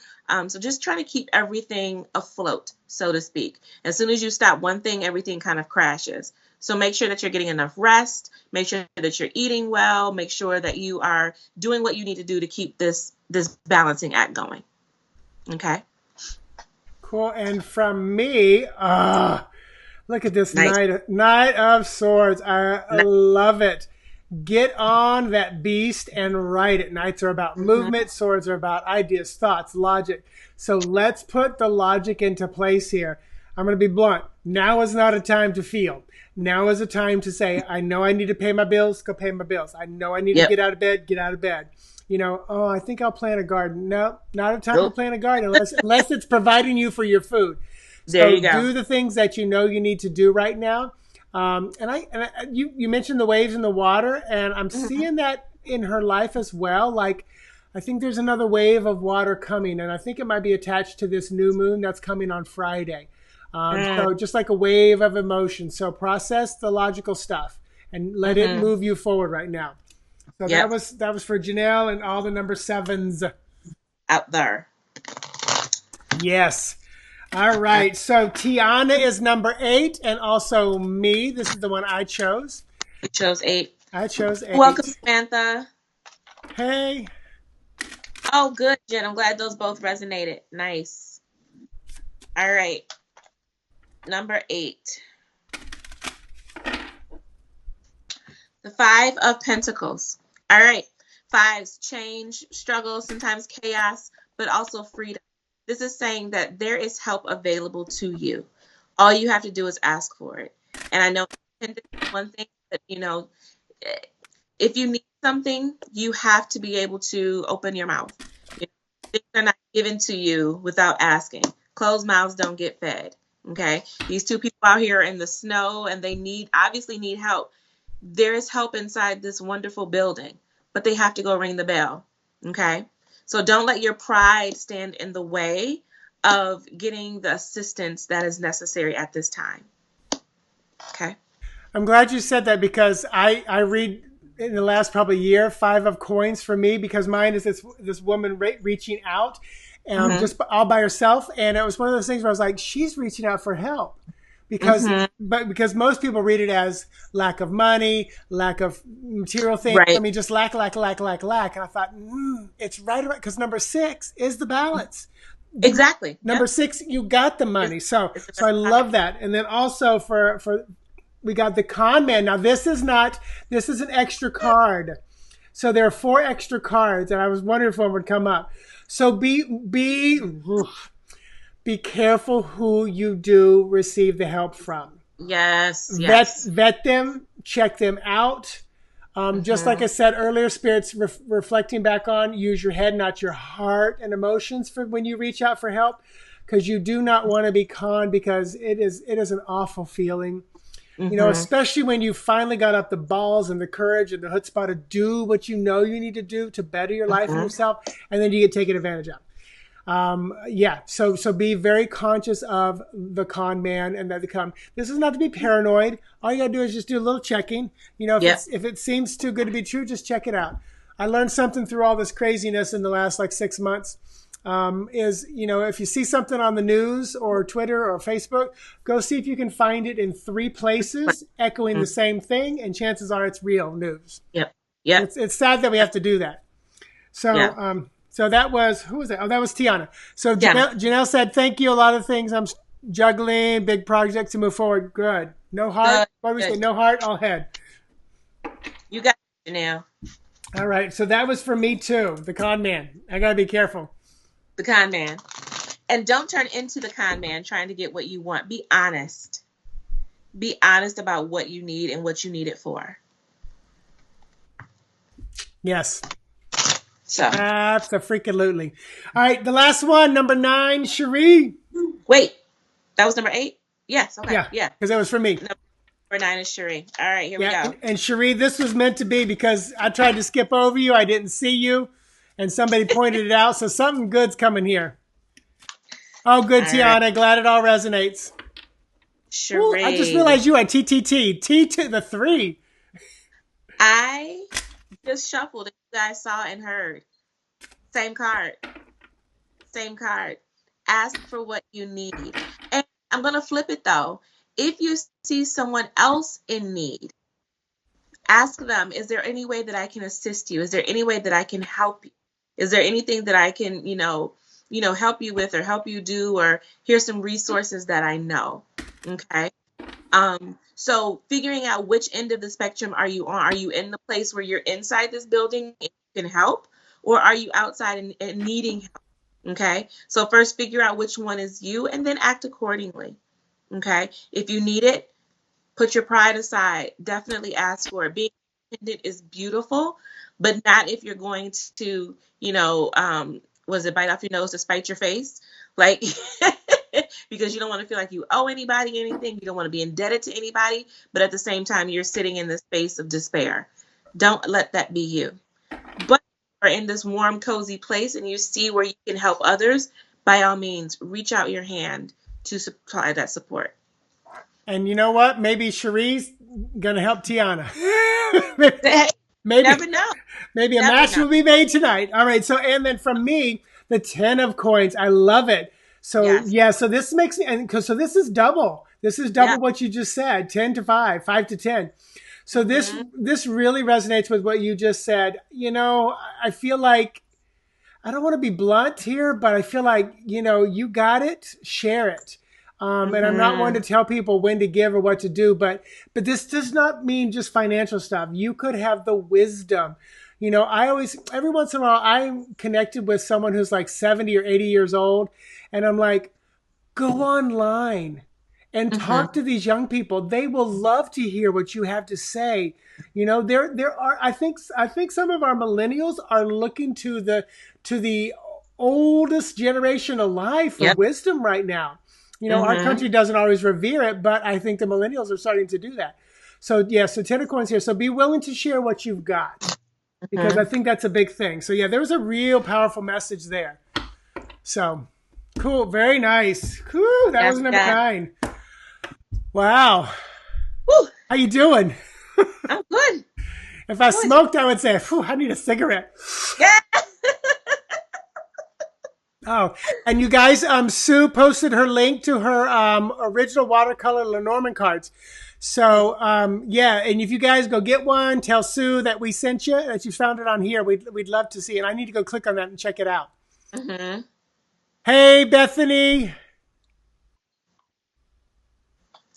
So just trying to keep everything afloat, so to speak. As soon as you stop one thing, everything kind of crashes. So make sure that you're getting enough rest. Make sure that you're eating well. Make sure that you are doing what you need to do to keep this balancing act going. Okay. Cool. And from me, look at this Nice. Knight of Swords. I Nice. love it. Get on that beast and ride it. Knights are about movement. Swords are about ideas, thoughts, logic. So let's put the logic into place here. I'm going to be blunt. Now is not a time to feel. Now is a time to say, I know I need to pay my bills, go pay my bills. I know I need to get out of bed, get out of bed. You know, oh, I think I'll plant a garden. No, not a time to plant a garden unless it's providing you for your food. There So you go. do the things that you know you need to do right now. You mentioned the waves in the water, and I'm seeing that in her life as well. Like, I think there's another wave of water coming, and I think it might be attached to this new moon that's coming on Friday. So just like a wave of emotion. So process the logical stuff and let it move you forward right now. So that was for Janelle and all the number 7s out there. Yes. All right. So Tiana is number 8, and also me. This is the one I chose. You chose 8. I chose 8. Welcome, Samantha. Hey. Oh, good, Jen. I'm glad those both resonated. Nice. All right. Number 8. The 5 of Pentacles. All right. 5s, change, struggle, sometimes chaos, but also freedom. This is saying that there is help available to you. All you have to do is ask for it. And I know one thing that, you know, if you need something, you have to be able to open your mouth. You know, things are not given to you without asking. Closed mouths don't get fed. Okay. These 2 people out here in the snow, and they obviously need help. There is help inside this wonderful building, but they have to go ring the bell. Okay. So don't let your pride stand in the way of getting the assistance that is necessary at this time. Okay. I'm glad you said that, because I read in the last probably year 5 of coins for me, because mine is this woman reaching out just all by herself. And it was one of those things where I was like, she's reaching out for help. Because most people read it as lack of money, lack of material things. Right. I mean, just lack. And I thought, it's right, because number 6 is the balance. Exactly. Number 6, you got the money. So I love that. And then also for we got the con man. Now this is an extra card. So there are 4 extra cards, and I was wondering if one would come up. So be careful who you do receive the help from. Yes. Vet them, check them out. Just like I said earlier, Spirit's reflecting back on, use your head, not your heart and emotions for when you reach out for help, because you do not want to be conned, because it is an awful feeling. You know, especially when you finally got up the balls and the courage and the chutzpah to do what you know you need to do to better your life and yourself, and then you get taken advantage of. So be very conscious of the con man and that the con. This is not to be paranoid. All you gotta do is just do a little checking. You know, if it seems too good to be true, just check it out. I learned something through all this craziness in the last 6 months. Is, you know, if you see something on the news or Twitter or Facebook, go see if you can find it in 3 places echoing the same thing, and chances are it's real news. Yep. It's sad that we have to do that. So, so that was, who was that? Oh, that was Tiana. So Janelle said, thank you. A lot of things I'm juggling, big projects to move forward. Good. No heart. What do we say? No heart, all head. You got it, Janelle. All right. So that was for me too. The con man. I got to be careful. The con man. And don't turn into the con man trying to get what you want. Be honest. Be honest about what you need and what you need it for. Yes. So. Absolutely. All right. The last one, number 9, Cherie. Wait. That was number 8? Yes. Okay. Yeah. Because that was for me. Number 9 is Cherie. All right. Here we go. And Cherie, this was meant to be, because I tried to skip over you. I didn't see you. And somebody pointed it out. So something good's coming here. Oh, good, Tiana. Right. Glad it all resonates. Cherie. I just realized you had TTT. T to the 3. I just shuffled and you guys saw and heard. Same card. Ask for what you need. And I'm going to flip it though. If you see someone else in need, ask them, is there any way that I can assist you? Is there any way that I can help you? Is there anything that I can, help you with or help you do, or here's some resources that I know. Okay. So figuring out which end of the spectrum are you on? Are you in the place where you're inside this building and you can help, or are you outside and needing help? Okay. So first figure out which one is you and then act accordingly. Okay. If you need it, put your pride aside. Definitely ask for it. Being independent is beautiful, but not if you're going to, was it bite off your nose to spite your face? Like, because you don't want to feel like you owe anybody anything. You don't want to be indebted to anybody, but at the same time, you're sitting in this space of despair. Don't let that be you. But if you're in this warm, cozy place and you see where you can help others, by all means, reach out your hand to supply that support. And you know what? Maybe Cherie's gonna help Tiana. Never know. Maybe a match will be made tonight. All right. So, and then from me, the 10 of coins. I love it. So Yes. yeah. So this makes me, and because so this is double. This is double what you just said. 10 to 5, 5 to 10. So this really resonates with what you just said. I feel like I don't want to be blunt here, but I feel like you got it. Share it. And I'm not one to tell people when to give or what to do, but this does not mean just financial stuff. You could have the wisdom. Every once in a while, I'm connected with someone who's like 70 or 80 years old, and I'm like, go online and talk to these young people. They will love to hear what you have to say. There are. I think some of our millennials are looking to the oldest generation alive for wisdom right now. Our country doesn't always revere it, but I think the millennials are starting to do that. So, so 10 of coins here. So be willing to share what you've got, because I think that's a big thing. So, yeah, there's a real powerful message there. So, cool. Very nice. Whew, that was number 9. Wow. Woo. How you doing? I'm good. If I smoked, I would say, I need a cigarette. Yeah. Oh, and you guys, Sue posted her link to her original watercolor Lenormand cards. So, yeah, and if you guys go get one, tell Sue that we sent you, that you found it on here. We'd love to see it. I need to go click on that and check it out. Hey, Bethany.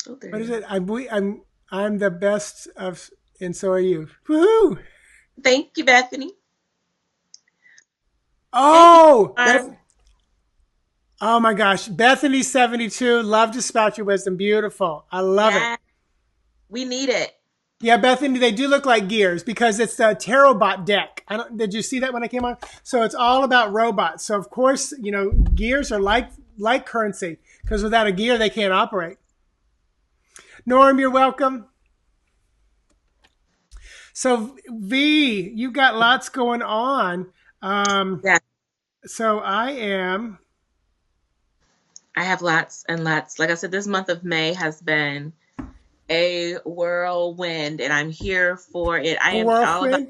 Okay. What is it? I'm the best of, and so are you. Woohoo! Thank you, Bethany. Oh, oh my gosh. Bethany 72. Love to spout your wisdom. Beautiful. I love it. We need it. Yeah, Bethany, they do look like gears because it's the Tarotbot deck. Did you see that when I came on? So it's all about robots. So of course, gears are like currency, because without a gear, they can't operate. Norm, you're welcome. So V, you got lots going on. Yeah. So I have lots and lots. Like I said, this month of May has been a whirlwind, and I'm here for it. I am all about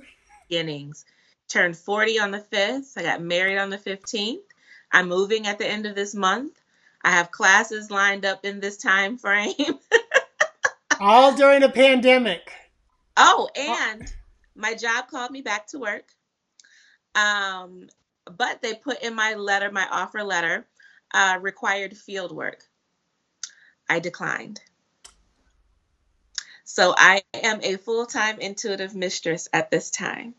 beginnings. Turned 40 on the 5th. I got married on the 15th. I'm moving at the end of this month. I have classes lined up in this time frame. All during a pandemic. Oh, and my job called me back to work. But they put in my offer letter, required field work. I declined. So I am a full-time intuitive mistress at this time.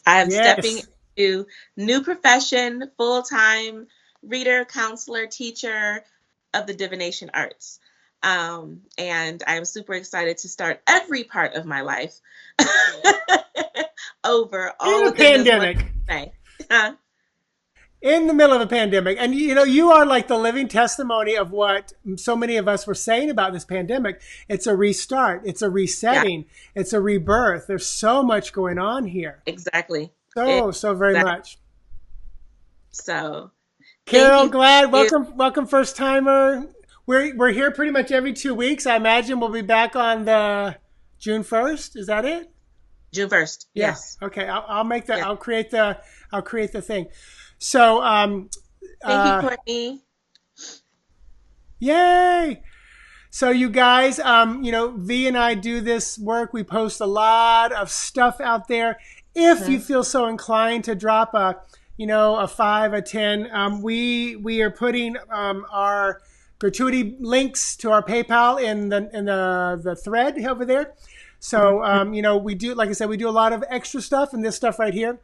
I am stepping into new profession, full-time reader, counselor, teacher of the divination arts. And I'm super excited to start every part of my life over all in a pandemic. In the middle of a pandemic. And you are like the living testimony of what so many of us were saying about this pandemic. It's a restart. It's a resetting. Yeah. It's a rebirth. There's so much going on here. Exactly. So very much. So Carol, glad. Welcome first timer. We're here pretty much every 2 weeks. I imagine we'll be back on the June 1st. Is that it? June 1st. Yeah. Yes. Okay. I'll make that. Yeah. I'll create the thing. So, thank you, Courtney. Yay. So you guys, V and I do this work. We post a lot of stuff out there. If you feel so inclined to drop a 5, a 10, we are putting our gratuity links to our PayPal in the thread over there. So we do, like I said, we do a lot of extra stuff and this stuff right here.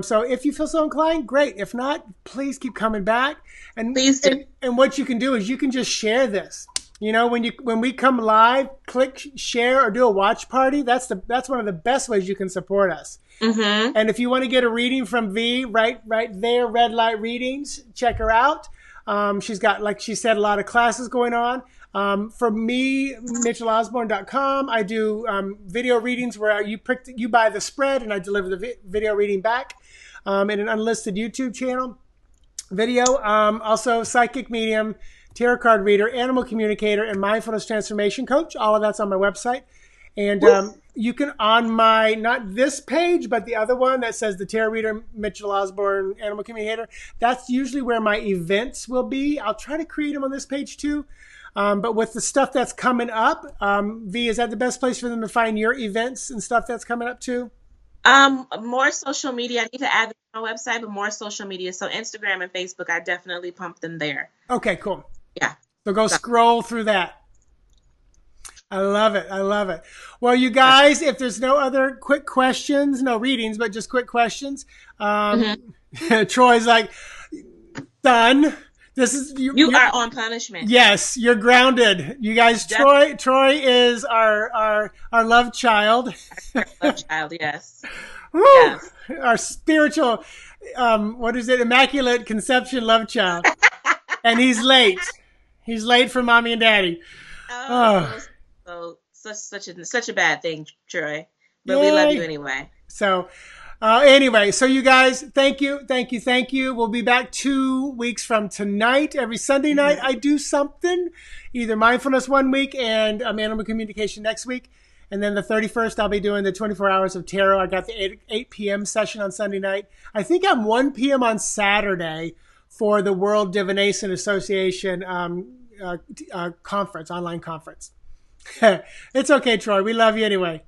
So if you feel so inclined, great. If not, please keep coming back. And Please do. And what you can do is you can just share this. When we come live, click share or do a watch party. That's one of the best ways you can support us. Mm-hmm. And if you want to get a reading from V, right there, Red Light Readings, check her out. She's got, like she said, a lot of classes going on. For me, MitchellOsborn.com, I do video readings where you buy the spread and I deliver the video reading back in an unlisted YouTube channel video. Also, psychic medium, tarot card reader, animal communicator, and mindfulness transformation coach. All of that's on my website. And you can, on my, not this page, but the other one that says the tarot reader, Mitchell Osborn, animal communicator, that's usually where my events will be. I'll try to create them on this page too. But with the stuff that's coming up, V, is that the best place for them to find your events and stuff that's coming up too? More social media. I need to add them on my website, but more social media. So Instagram and Facebook, I definitely pump them there. Okay, cool. Yeah. So go scroll through that. I love it. I love it. Well, you guys, if there's no other quick questions, no readings, but just quick questions, Troy's like, done. This is you are on punishment. Yes, you're grounded. You guys, Troy is our love child. Our love child, yes. Woo! Yes. Our spiritual, Immaculate Conception love child. And he's late. He's late for mommy and daddy. So such a bad thing, Troy. But we love you anyway. So anyway, so you guys, thank you. We'll be back 2 weeks from tonight. Every Sunday night I do something, either mindfulness one week and animal communication next week. And then the 31st, I'll be doing the 24 hours of tarot. I got the 8 p.m. session on Sunday night. I think I'm 1 p.m. on Saturday for the World Divination Association conference, online conference. It's okay, Troy. We love you anyway.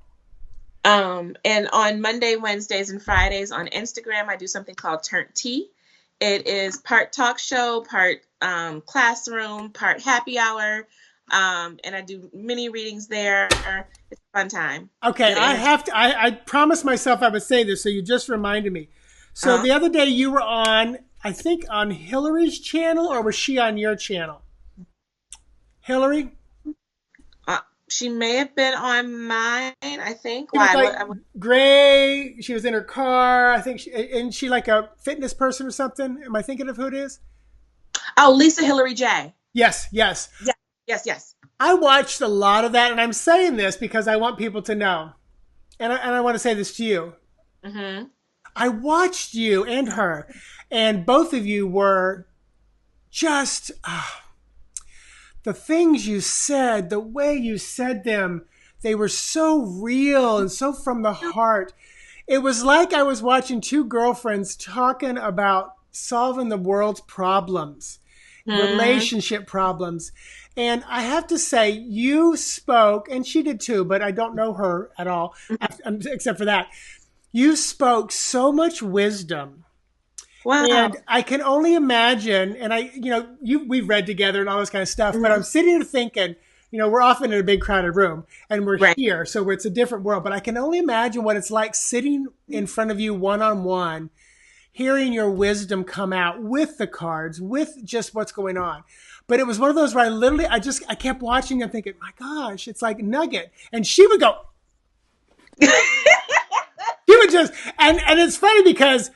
And on Monday, Wednesdays, and Fridays on Instagram, I do something called Turn Tea. It is part talk show, part classroom, part happy hour. And I do mini readings there. It's a fun time. Okay, I promised myself I would say this, so you just reminded me. So the other day you were on, I think on Hillary's channel, or was she on your channel? Hillary? She may have been on mine, I think. Why? Like gray. She was in her car. I think. Isn't she like a fitness person or something? Am I thinking of who it is? Oh, Lisa Hillary J. Yes. I watched a lot of that, and I'm saying this because I want people to know, and I want to say this to you. Mm-hmm. I watched you and her, and both of you were just. The things you said, the way you said them, they were so real and so from the heart. It was like I was watching two girlfriends talking about solving the world's problems, relationship problems. And I have to say, you spoke, and she did too, but I don't know her at all, except for that. You spoke so much wisdom. Wow. And I can only imagine, and we've read together and all this kind of stuff, but I'm sitting here thinking, we're often in a big crowded room and we're here, so it's a different world. But I can only imagine what it's like sitting in front of you one-on-one, hearing your wisdom come out with the cards, with just what's going on. But it was one of those where I kept watching and thinking, my gosh, it's like Nugget. And she would go, she would just, and it's funny because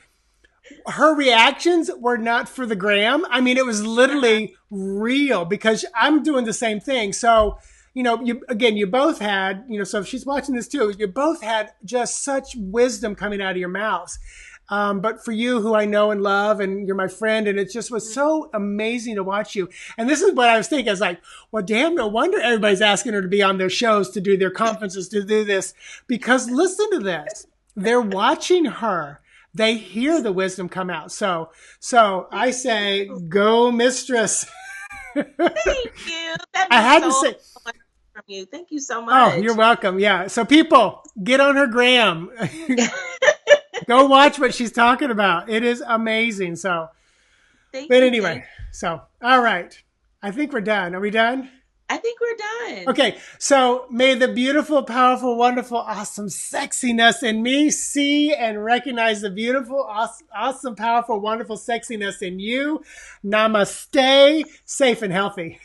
her reactions were not for the gram. I mean, it was literally real because I'm doing the same thing. So, you both had, so if she's watching this too, you both had just such wisdom coming out of your mouths. But for you, who I know and love, and you're my friend, and it just was so amazing to watch you. And this is what I was thinking. I was like, well, damn, no wonder everybody's asking her to be on their shows, to do their conferences, to do this. Because listen to this. They're watching her. They hear the wisdom come out. So I say, go mistress. Thank you. That I means had to so say, much from you. Thank you so oh, you're much. welcome. Yeah. So people, get on her gram. Go watch what she's talking about. It is amazing. So, Thank but you. anyway, Thank you. so, all right. I think we're done. Are we done? I think we're done. Okay, so may the beautiful, powerful, wonderful, awesome sexiness in me see and recognize the beautiful, awesome, powerful, wonderful sexiness in you. Namaste, safe and healthy.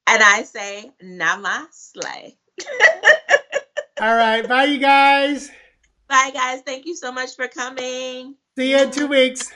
And I say namaste. All right, bye, you guys. Bye, guys. Thank you so much for coming. See you in 2 weeks.